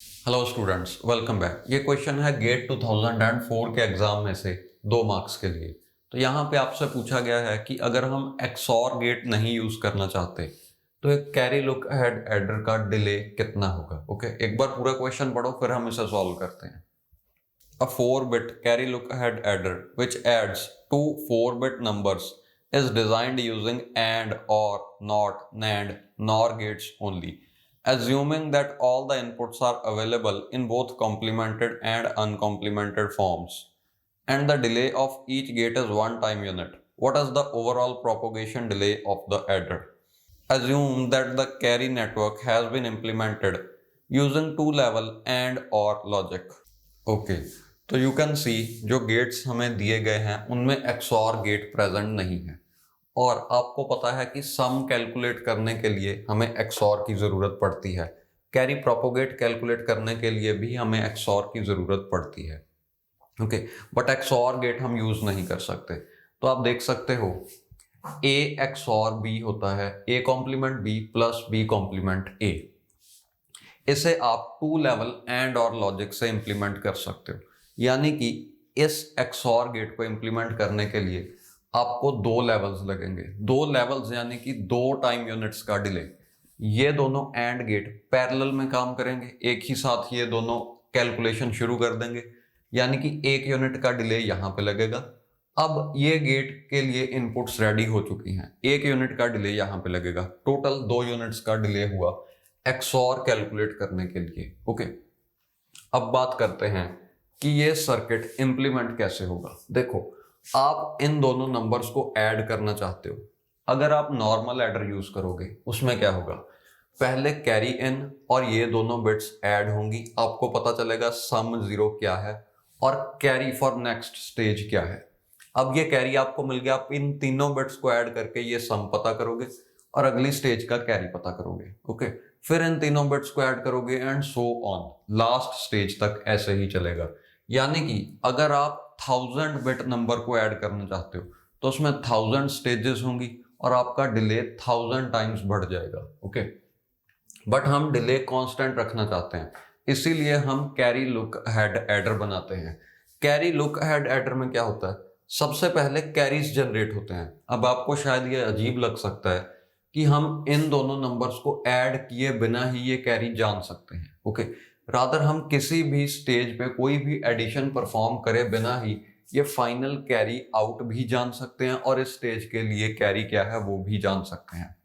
Hello students, welcome back. ये question है gate 2004 के एग्जाम में से 2 मार्क्स के लिए। तो यहाँ पे आपसे पूछा गया है कि अगर हम एक्सॉर गेट नहीं यूज करना चाहते तो एक कैरी लुक अहेड एडर का डिले कितना होगा। ओके, एक बार पूरा क्वेश्चन पढ़ो फिर हम इसे सॉल्व करते हैं। A 4-bit carry look ahead adder which adds two 4-bit numbers is designed using AND, OR, NOT, NAND, NOR gates only, assuming that all the inputs are available in both complemented and uncomplemented forms, and the delay of each gate is 1 time unit. What is the overall propagation delay of the adder? Assume that the carry network has been implemented using two-level AND, OR logic. Okay, तो you can see जो gets हमें दिए गए हैं उनमें XOR gate present नहीं है, और आपको पता है कि सम कैलकुलेट करने के लिए हमें एक्सॉर की ज़रूरत पड़ती है। कैरी प्रोपोगेट कैलकुलेट करने के लिए भी हमें एक्सॉर की ज़रूरत पड़ती है। ओके, बट एक्सॉर गेट हम यूज़ नहीं कर सकते। तो आप देख सकते हो ए एक्सॉर बी होता है A complement B plus B complement A. इसे आप two level and or logic से इंप्लीमेंट कर सकते हो, यानी कि इस एक्सॉर गेट को इंप्लीमेंट करने के लिए आपको 2 लेवल्स लगेंगे। 2 लेवल्स यानी कि 2 टाइम यूनिट्स का डिले। ये दोनों एंड गेट पैरेलल में काम करेंगे, एक ही साथ ये दोनों कैलकुलेशन शुरू कर देंगे, यानी कि 1 यूनिट का डिले यहाँ पे लगेगा। अब ये गेट के लिए इनपुट्स रेडी हो चुकी हैं, 1 यूनिट का डिले यहाँ पे लगेगा, टोटल 2 यूनिट्स का डिले हुआ एक्सॉर कैलकुलेट करने के लिए। ओके, अब बात करते हैं कि ये सर्किट इंप्लीमेंट कैसे होगा। देखो, आप इन दोनों नंबर्स को ऐड करना चाहते हो। अगर आप नॉर्मल एडर यूज करोगे उसमें क्या होगा, पहले कैरी इन और ये दोनों बिट्स ऐड होंगी, आपको पता चलेगा सम 0 क्या है और कैरी फॉर नेक्स्ट स्टेज क्या है। अब ये कैरी आपको मिल गया, आप इन तीनों बिट्स को ऐड करके ये सम पता करोगे और अगली स्टेज का कैरी पता करोगे। ओके, फिर इन तीनों बिट्स को ऐड करोगे and so on, last stage तक ऐसे ही चलेगा। यानी कि अगर आप 1000 बिट नंबर को ऐड करना चाहते हो तो उसमें 1000 स्टेजेस होंगी और आपका डिले 1000 टाइम्स बढ़ जाएगा। ओके, बट हम डिले कांस्टेंट रखना चाहते हैं, इसीलिए हम कैरी लुक हेड एडर बनाते हैं। कैरी लुक हेड एडर में क्या होता है, सबसे पहले कैरीज जनरेट होते हैं। अब आपको शायद ये अजीब लग सकता है कि हम इन दोनों नंबर्स को ऐड किए बिना ही ये कैरी जान सकते हैं। ओके, रादर हम किसी भी स्टेज पे कोई भी एडिशन परफॉर्म करे बिना ही ये फाइनल कैरी आउट भी जान सकते हैं और इस स्टेज के लिए कैरी क्या है वो भी जान सकते हैं।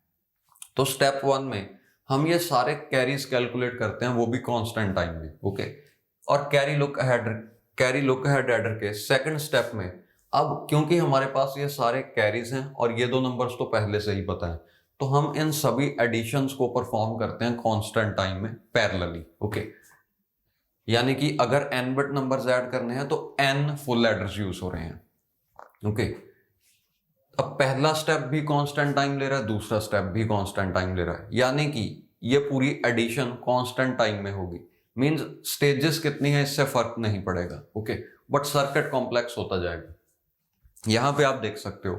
तो स्टेप 1 में हम ये सारे कैरीज कैलकुलेट करते हैं, वो भी कांस्टेंट टाइम में। ओके, और कैरी लुक अहेड एडर के सेकंड स्टेप में अब क्योंकि हमारे पास ये सारे कैरीज हैं और ये दो नंबर्स तो पहले से ही पता है, तो हम इन सभी एडिशंस को परफॉर्म करते हैं कांस्टेंट टाइम में पैरेलली। ओके, यानी कि अगर n बिट नंबर्स ऐड करने हैं तो n फुल एडर्स यूज हो रहे हैं। ओके, अब पहला स्टेप भी कांस्टेंट टाइम ले रहा है, दूसरा स्टेप भी कांस्टेंट टाइम ले रहा है, यानी कि ये पूरी एडिशन कांस्टेंट टाइम में होगी। मींस स्टेजेस कितनी है इससे फर्क नहीं पड़ेगा। ओके, बट सर्किट कॉम्प्लेक्स होता जाएगा। यहां पे आप देख सकते हो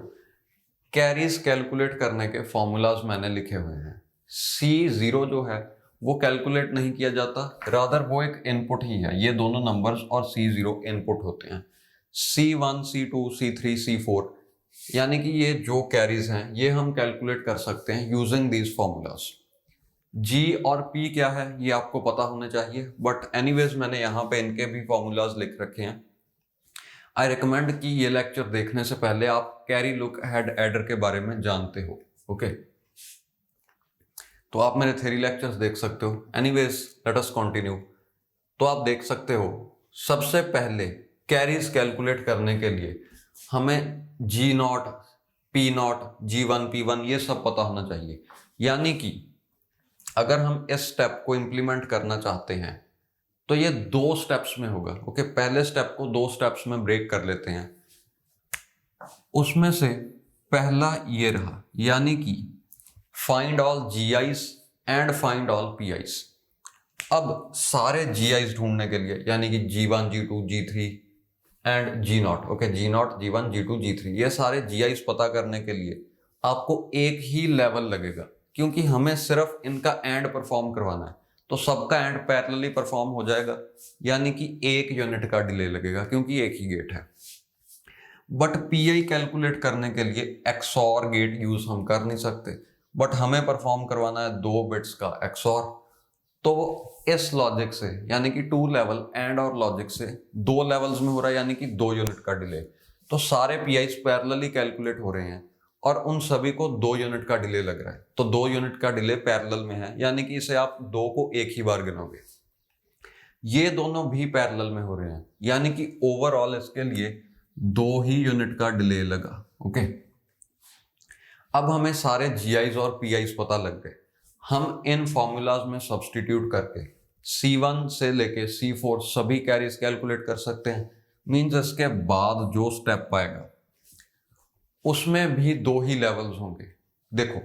कैरीज कैलकुलेट करने के फॉर्मूलाज मैंने लिखे हुए हैं। C0 जो है वो कैलकुलेट नहीं किया जाता, रादर वो एक इनपुट ही है। ये दोनों नंबर्स और C0 इनपुट होते हैं। C1, C2, C3, C4 यानी कि ये जो कैरीज हैं ये हम कैलकुलेट कर सकते हैं यूजिंग दीज फॉर्मूलाज। G और P क्या है ये आपको पता होने चाहिए, बट एनीवेज मैंने यहाँ पे इनके भी फॉर्मूलाज लिख रखे हैं। आई रिकमेंड कि ये लेक्चर देखने से पहले आप कैरी लुक अहेड एडर के बारे में जानते हो। ओके, तो आप मेरे थ्योरी लेक्चर्स देख सकते हो। Anyways let us continue. तो आप देख सकते हो सबसे पहले कैरीज कैलकुलेट करने के लिए हमें G0, P0, G1, P1 ये सब पता होना चाहिए। यानी कि अगर हम इस स्टेप को इंप्लीमेंट करना चाहते हैं तो ये 2 स्टेप्स में होगा। ओके, पहले स्टेप को 2 स्टेप्स में ब्रेक कर लेते हैं। उसमें से पहला ये रहा, यानी कि find all GIs and find all PIs। अब सारे GIs ढूंढने के लिए यानी कि G1, G2, G3 and G0, okay, G0, G1, G2, G3 ये सारे GIs पता करने के लिए आपको एक ही लेवल लगेगा, क्योंकि हमें सिर्फ इनका एंड परफॉर्म करवाना है। तो सबका एंड पैरेलली परफॉर्म हो जाएगा, यानी कि 1 यूनिट का डिले लगेगा क्योंकि एक ही गेट है। बट पीआई कैलकुलेट करने के लिए एक्सऑर गेट यूज हम कर नहीं सकते, बट हमें परफॉर्म करवाना है 2 बिट्स का एक्सऑर। तो इस लॉजिक से, यानी कि 2 लेवल एंड और लॉजिक से 2 लेवल्स में हो रहा है, यानी कि 2 यूनिट का डिले। तो सारे पीआईज पैरेलली कैलकुलेट हो रहे हैं और उन सभी को 2 यूनिट का डिले लग रहा है। तो 2 यूनिट का डिले पैरेलल में है, यानी कि इसे आप 2 को एक ही बार गिनोगे। ये दोनों भी पैरेलल में हो रहे हैं, यानी कि ओवरऑल इसके लिए 2 ही यूनिट का डिले लगा। ओके, अब हमें सारे जीआईज और पीआईज पता लग गए। हम इन फॉर्मूलाज में सब्सटीट्यूट करके C1 से लेके C4 सभी कैरीज कैलकुलेट कर सकते हैं। मींस इसके बाद जो स्टेप आएगा उसमें भी 2 ही लेवल्स होंगे। देखो,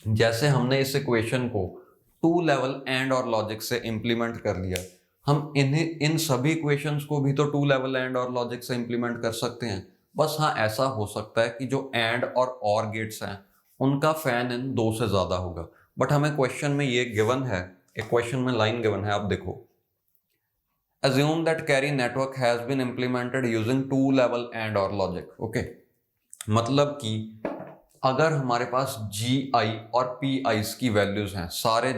जैसे हमने इस इक्वेशन को 2 लेवल एंड और लॉजिक से इंप्लीमेंट कर लिया, हम इन सभी इक्वेशंस को भी तो 2 लेवल एंड और लॉजिक से इंप्लीमेंट कर सकते हैं। बस हाँ, ऐसा हो सकता है कि जो एंड और गेट्स हैं उनका फैन इन 2 से ज्यादा होगा। बट हमें क्वेश्चन में ये गिवन है, एक क्वेश्चन में लाइन गिवन है, आप देखो, assume that carry network has been implemented using 2 level and or logic। Okay, मतलब कि अगर हमारे पास GI और PIs की वैल्यूज हैं, सारे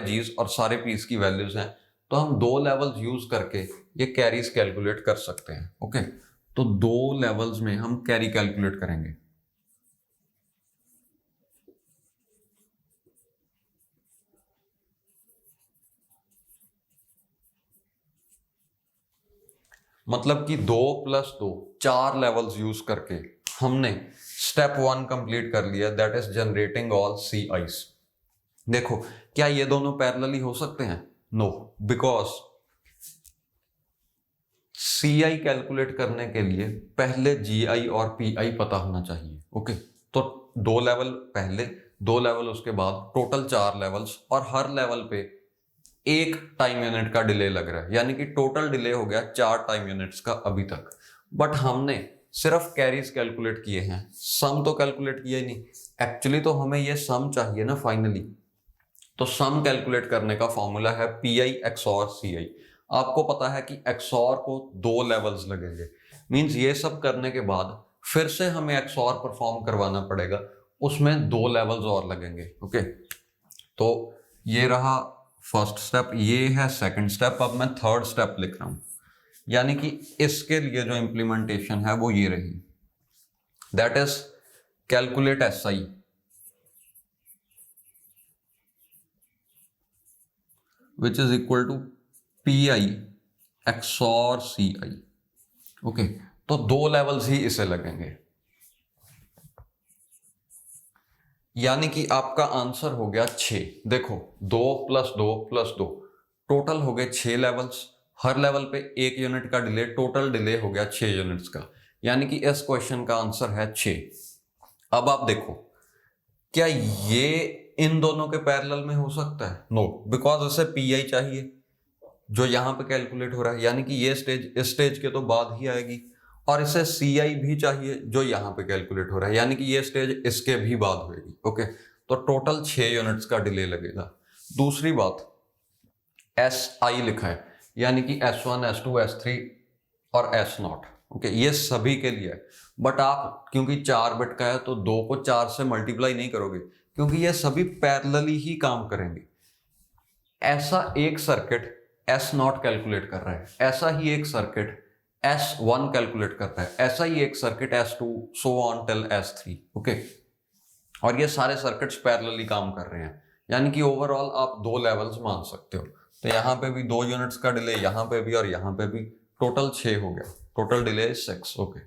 G's और सारे P's की वैल्यूज हैं, तो हम 2 लेवल्स यूज करके ये कैरीज कैलकुलेट कर सकते हैं। ओके, तो 2 लेवल्स में हम कैरी कैलकुलेट करेंगे। मतलब कि 2 + 2 4 लेवल्स यूज करके हमने स्टेप 1 कंप्लीट कर लिया, that is generating all CIs। देखो, क्या ये दोनों पैरेलली हो सकते हैं? नो, बिकॉज CI कैलकुलेट करने के लिए पहले GI और PI पता होना चाहिए। ओके, तो 2 लेवल पहले, 2 लेवल उसके बाद, टोटल 4 लेवल्स, और हर लेवल पे 1 टाइम यूनिट का डिले लग रहा है, यानी कि टोटल डिले हो गया 4 टाइम यूनिट्स का अभी तक। बट हमने सिर्फ कैरीज कैलकुलेट किए हैं, सम तो कैलकुलेट किया ही नहीं। एक्चुअली तो हमें ये सम चाहिए ना फाइनली, तो सम कैलकुलेट करने का फॉर्मूला है PI XOR CI। आपको पता है कि XOR को 2 लेवल्स लगेंगे, मींस ये सब करने के बाद फिर से हमें XOR परफॉर्म करवाना पड़ेगा, उसमें 2 लेवल्स और लगेंगे। ओके, तो ये रहा फर्स्ट स्टेप, ये है सेकंड स्टेप। अब मैं थर्ड स्टेप लिख रहा हूं, यानी कि इसके लिए जो इंप्लीमेंटेशन है वो ये रही, that is calculate SI which is equal to PI XOR CI। Okay, तो 2 लेवल्स ही इसे लगेंगे, यानी कि आपका आंसर हो गया 6। देखो, 2 + 2 + 2 टोटल हो गए 6 लेवल्स, हर लेवल पे 1 यूनिट का डिले, टोटल डिले हो गया 6 यूनिट्स का, यानी कि इस क्वेश्चन का आंसर है 6। अब आप देखो, क्या ये इन दोनों के पैरेलल में हो सकता है? नो, बिकॉज इसे PI चाहिए जो यहां पे कैलकुलेट हो रहा है, यानी कि ये स्टेज इस स्टेज के तो बाद ही आएगी, और इसे CI भी चाहिए जो यहां पे कैलकुलेट हो रहा है, यानी कि ये स्टेज इसके भी बाद होगी। ओके, तो टोटल 6 यूनिट्स का डिले लगेगा। दूसरी बात, SI लिखा है, यानी कि S1 S2 S3 और S0। ओके, ये सभी के लिए है, बट आप क्योंकि 4 बिट का है तो 2 को 4 से मल्टीप्लाई नहीं करोगे, क्योंकि ये सभी पैरेलली ही काम करेंगे। ऐसा एक सर्किट S0 कैलकुलेट कर रहा है, ऐसा ही एक सर्किट S1 कैलकुलेट कर रहा है, ऐसा ही एक circuit S2 so on till S3। Okay, और ये सारे सर्किट्स पैरेलली काम कर रहे हैं, यानी कि ओवरऑल आप 2 लेवल्स मान सकते हो। तो यहाँ पे भी 2 यूनिट्स का डिले, यहाँ पे भी और यहाँ पे भी, टोटल 6 हो गया, टोटल डिले 6। ओके।